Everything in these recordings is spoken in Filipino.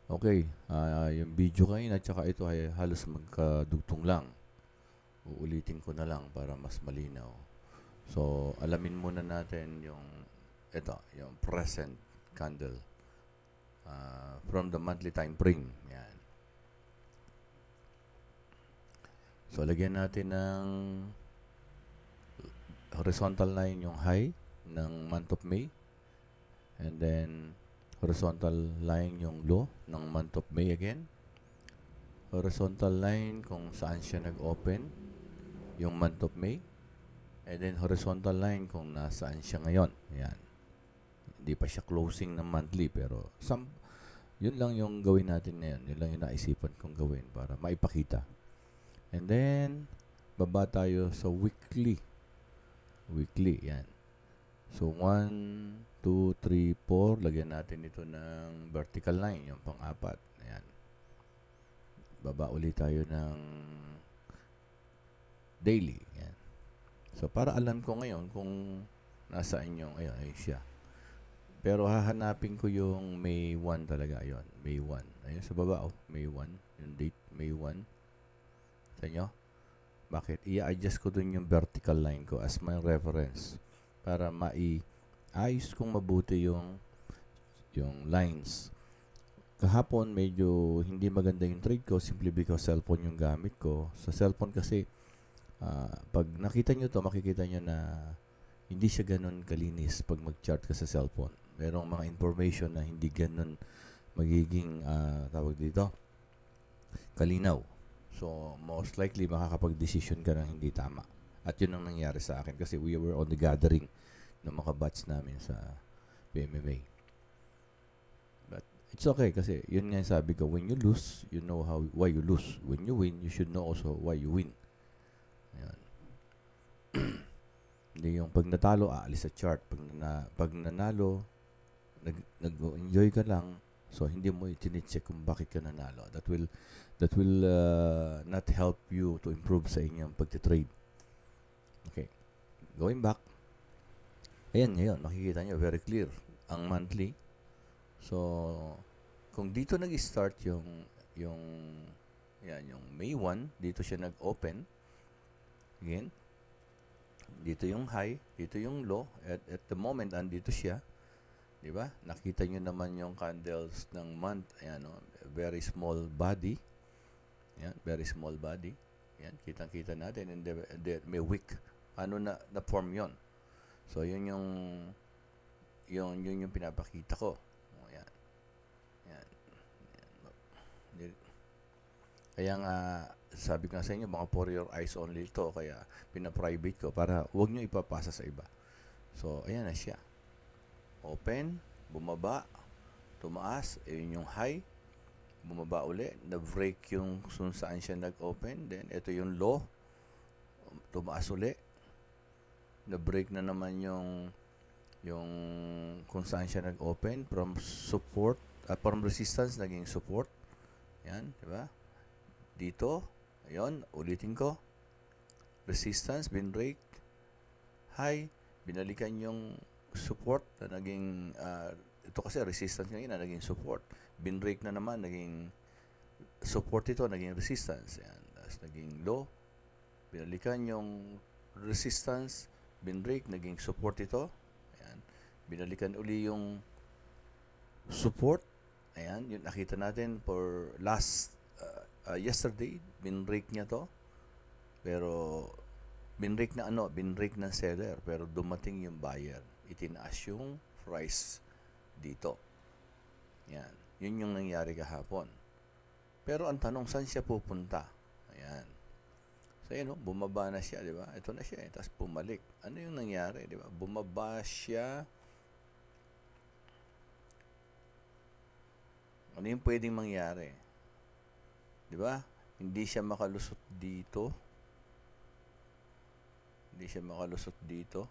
Okay, yung video kanina tsaka ito ay halos magkadugtong lang. Uulitin ko na lang para mas malinaw. So, alamin muna natin yung present candle from the monthly time frame. Yan. So, lagyan natin ng horizontal line yung high ng month of May. And then, horizontal line yung low ng month of May again. Horizontal line kung saan siya nag-open yung month of May. And then, horizontal line kung nasaan siya ngayon. Yan. Hindi pa siya closing ng monthly pero yun lang yung gawin natin ngayon. Yun lang yung naisipan kong gawin para maipakita. And then, baba tayo sa weekly. Weekly, yan. So, 1, 2, 3, 4. Lagyan natin ito ng vertical line, yung pang-apat. Ayan. Baba ulit tayo ng daily. Yan. So, para alam ko ngayon kung nasaan yung, ayun siya. Pero hahanapin ko yung May 1 talaga, ayun. May 1. Ayun sa baba, May 1. Yung date, May 1. Sa inyo? Bakit? I-adjust ko dun yung vertical line ko as my reference para ayos kong mabuti yung lines. Kahapon medyo hindi maganda yung trade ko simply because cellphone yung gamit ko. Sa cellphone kasi pag nakita nyo to, makikita nyo na hindi siya ganun kalinis pag mag-chart ka sa cellphone. Merong mga information na hindi ganun magiging tawag dito kalinaw. So, most likely, makakapag-decision ka ng hindi tama. At yun ang nangyari sa akin kasi we were on the gathering ng mga batch namin sa PMMA. But it's okay kasi yun nga yung sabi ko, when you lose, you know why you lose. When you win, you should know also why you win. Ayan. Hindi yung pag natalo, aalis sa chart. Pag nanalo, nag-enjoy ka lang, so hindi mo i-check kung bakit ka nanalo. That will not help you to improve sa inyong pagtitrade. Okay. Going back. Ayan, ngayon, makikita nyo, very clear. Ang monthly. So, kung dito nag-start yung May 1, dito siya nag-open. Again, dito yung high, dito yung low. At the moment, andito siya. Diba? Nakita nyo naman yung candles ng month. Ayan, very small body. Yan, very small body. Yan, kitang-kita natin. And may wick. Ano na-form yon? So, yun yung pinapakita ko. O, yan. Yan. Kaya nga, sabi ko nga sa inyo, mga for your eyes only ito. Kaya, pina-private ko para huwag nyo ipapasa sa iba. So, ayan na siya. Open, bumaba, tumaas, ayun yung high, bumaba uli, na-break yung kung saan siya nag-open, then ito yung low, tumaas uli, na-break na naman yung kung saan siya nag-open, from support, from resistance, naging support, yan, diba? Dito, ayun, ulitin ko, resistance, binbreak, high, binalikan yung support na naging ito kasi resistance ngayon na naging support. Binbreak na naman, naging support ito, naging resistance. Yan. Tapos naging low. Binalikan yung resistance, binbreak, naging support ito. Ayan. Binalikan uli yung support. Ayan, yun nakita natin for yesterday, binbreak niya to. Pero binbreak na binbreak ng seller, pero dumating yung buyer. Itinaas yung price dito. Yan. Yun yung nangyari kahapon. Pero ang tanong, saan siya pupunta? Ayan. So, yun, bumaba na siya, di ba? Ito na siya, tapos bumalik. Ano yung nangyari, di ba? Bumaba siya. Ano yung pwedeng mangyari? Di ba? Hindi siya makalusot dito. Hindi siya makalusot dito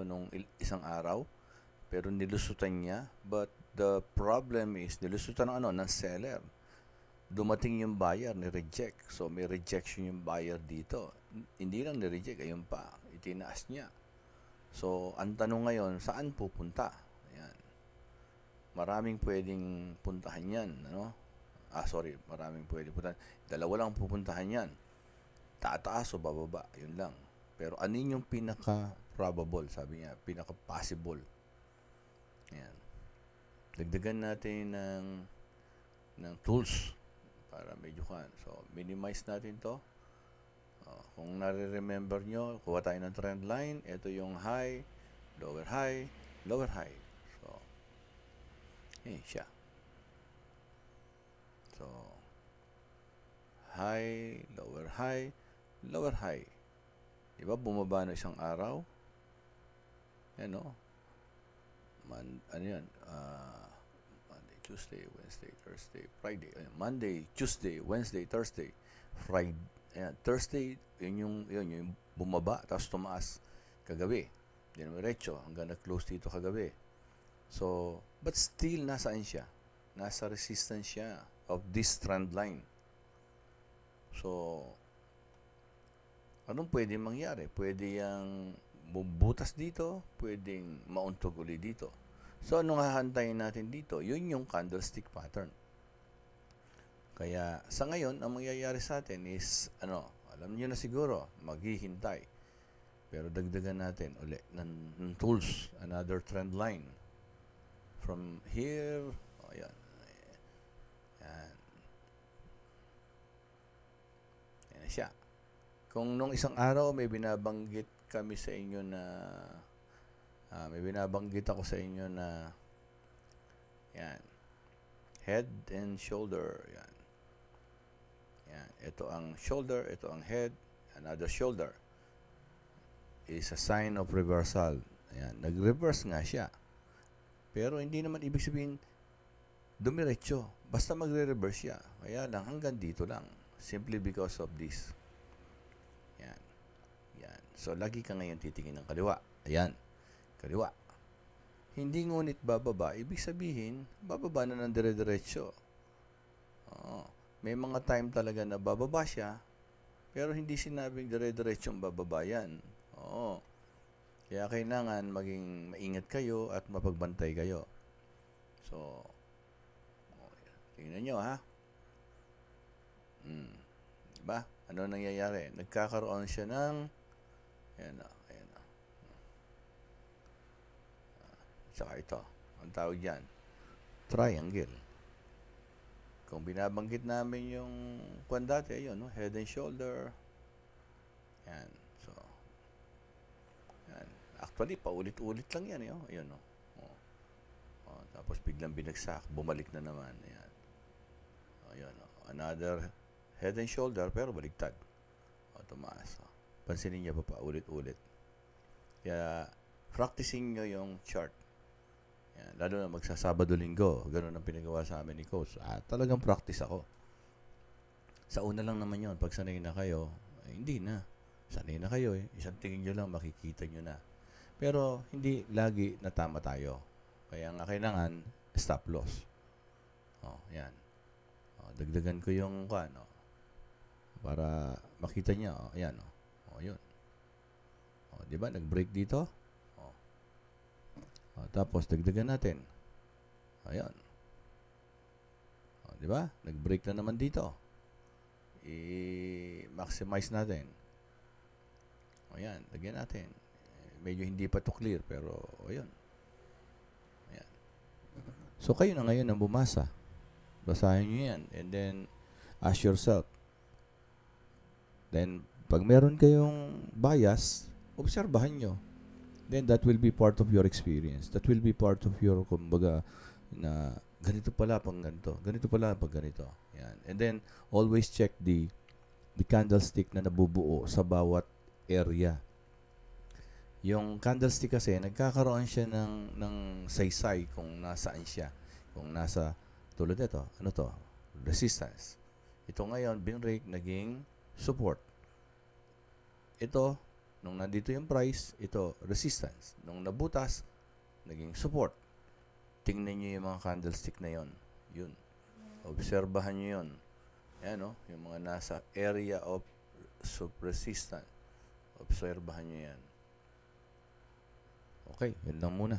nung isang araw, pero nilusutan niya. But the problem is, nilusutan ng seller. Dumating yung buyer, ni-reject. So, may rejection yung buyer dito. Hindi lang ni-reject, ayun pa, itinaas niya. So, ang tanong ngayon, saan pupunta? Ayan. Maraming pwedeng puntahan yan, ano? Sorry, maraming pwede puntahan. Dalawa lang pupuntahan yan. Tataas o bababa, yun lang. Pero ano yung pinaka-probable, sabi niya, pinaka-possible. Yan. Dagdagan natin ng tools para medyo kan. So, minimize natin to. Kung nare-remember nyo, kuha tayo ng trend line. Ito yung high, lower high, lower high. So, siya. So, high, lower high, lower high. Diba, bumaba na isang araw. Yan, no? Ano yan? Monday, Tuesday, Wednesday, Thursday, Friday. Monday, Tuesday, Wednesday, Thursday, Friday. Ayan, Thursday, yun yung bumaba, tapos tumaas kagabi. Diretso, hanggang na-close dito kagabi. So, but still, nasaan siya? Nasa resistance siya of this trend line. So, anong pwede mangyari? Pwede yung bubutas dito, pwedeng mauntog uli dito. So, anong hahantayin natin dito? Yun yung candlestick pattern. Kaya, sa ngayon, ang mangyayari sa atin is, alam niyo na siguro, maghihintay. Pero dagdagan natin uli ng tools, another trend line. From here, yan. Yan. Yan siya. Kung nung isang araw may binabanggit kami sa inyo na may binabanggit ako sa inyo na yan, head and shoulder, yan. Yan, ito ang shoulder, ito ang head, another shoulder is a sign of reversal. Yan, nag-reverse nga siya. Pero hindi naman ibig sabihin dumiretso, basta magre-reverse siya. Kaya lang hanggang dito lang, simply because of this. Yan. Yan. So, lagi ka ngayon titingin ng kaliwa. Ayan. Kaliwa. Hindi ngunit bababa. Ibig sabihin, bababa na ng dire-diretso. May mga time talaga na bababa siya, pero hindi sinabing dire-diretsong bababa yan. Kaya kailangan maging maingat kayo at mapagbantay kayo. So, tingnan nyo, ha? Diba? Ano nangyayari? Nagkakaroon siya ng ayan na. Saka ito, ang tawag dyan, triangle. Kung binabanggit namin yung kwan dati, ayun, no? Head and shoulder. Yan. So, yan. Actually, paulit-ulit lang yan, eh. Ayun, no? Tapos biglang binagsak, bumalik na naman. Ayan. Ayun, no? Another head and shoulder, pero baligtad. Tumaas. Pansinin niyo pa ulit-ulit. Kaya, practicing nyo yung chart. Yan, lalo na magsasabado-linggo. Ganun ang pinagawa sa amin ni Coach. Talagang practice ako. Sa una lang naman yun. Pag sanay na kayo, hindi na. Sanay na kayo eh. Isang tingin nyo lang, makikita nyo na. Pero, hindi lagi natama tayo. Kaya nga kailangan, stop loss. Yan. Dagdagan ko yung para makita niya. Yan. Yun. Diba? Nag-break dito. Tapos, dagdagan natin. Ayan. Diba? Nag-break na naman dito. I-maximize natin. Ayan. Lagyan natin. Medyo hindi pa to clear, pero ayan. Ayan. So, kayo na ngayon ang bumasa. Basahin nyo yan. And then, ask yourself. Then, pag meron kayong bias, obserbahan nyo. Then that will be part of your experience. That will be part of your, kumbaga, na ganito pala pag ganito. Ganito pala pag ganito. Yan. And then, always check the candlestick na nabubuo sa bawat area. Yung candlestick kasi, nagkakaroon siya ng saysay kung nasaan siya. Kung nasa, tulad ito, ano to? Resistance. Ito ngayon, binrake, naging support. Ito, nung nandito yung price, ito, resistance. Nung nabutas, naging support. Tingnan nyo yung mga candlestick na yon. Yun. Obserbahan nyo yun. Ayan, no? Yung mga nasa area of resistance. Obserbahan nyo yan. Okay, yun lang muna.